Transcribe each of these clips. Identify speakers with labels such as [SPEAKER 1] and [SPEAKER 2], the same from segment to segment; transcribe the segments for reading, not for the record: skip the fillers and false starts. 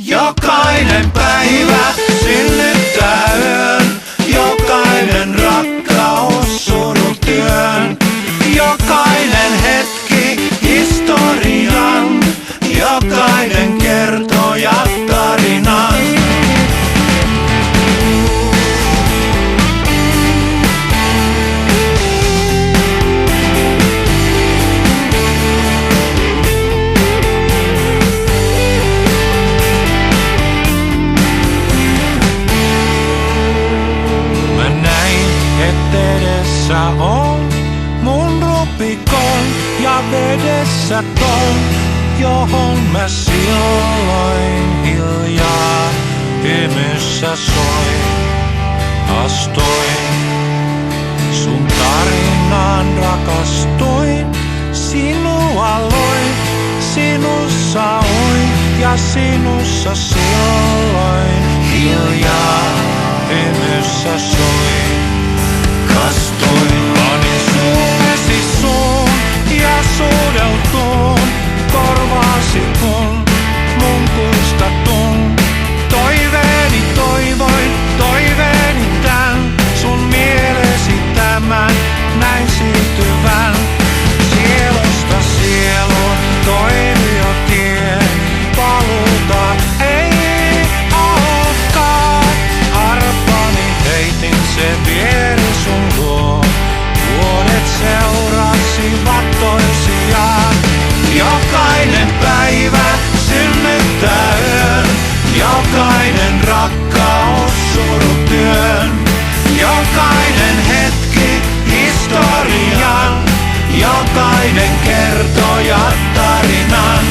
[SPEAKER 1] Jokainen päivä synnyttää yön, jokainen rakkaus surutyön. Jokainen hetki historian, jokainen kertoja tarinan. On mun rupikon ja vedessä ton, johon mä silloin hiljaa hymyssä soin. Astuin sun tarinaan, rakastuin, sinua loin, sinussa oin ja sinussa silloin hiljaa hymyssä soin. Kastuin, panin sullesi suun ja suudeltuun, korvaasi kun mun kuistatun. Toiveeni toivoin, toiveeni tän, sun mielesi tämän, näin siirtyvän. Sielusta sieluun toimi jo tie, paluuta ei olekaan. Arpani heitin, se vieri sun luo, vuodet seurasivat toisiaan. Jokainen päivä synnyttää yön, jokainen rakkaus surutyön. Jokainen hetki historian, jokainen kertoja tarinan.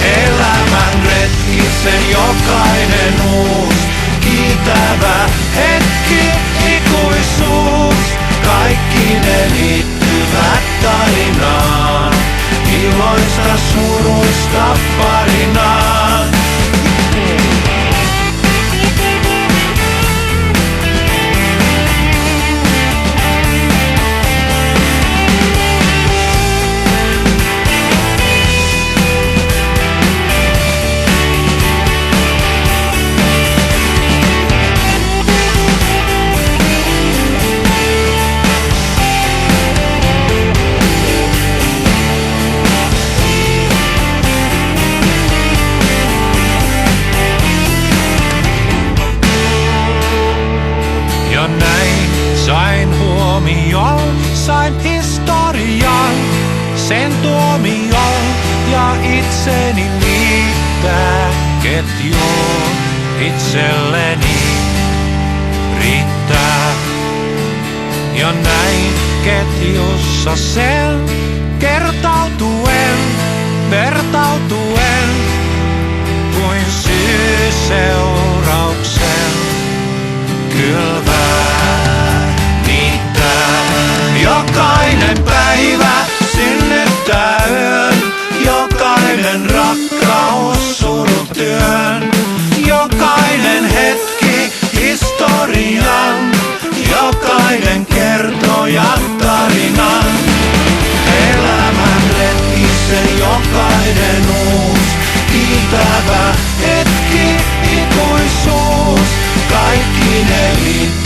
[SPEAKER 1] Elämän retkisen jokainen uus, kiitävä hetki, ikuisuus. Kaikki ne liittyvät tarinaan, iloista suruista parinaan. Sain huomion, sain historian, sen tuomion ja itseni liittää ketjuun itselleni riittää. Ja näin ketjussa sen kertautuen, vertautuen kuin syy seurauksen kylvää. Jokainen päivä synnyttää yön, jokainen rakkaus surutyön. Jokainen hetki historian, jokainen kertoja tarinan. Elämän retkisen jokainen uus, kiitävä hetki, ikuisuus. Kaikki ne liittyvät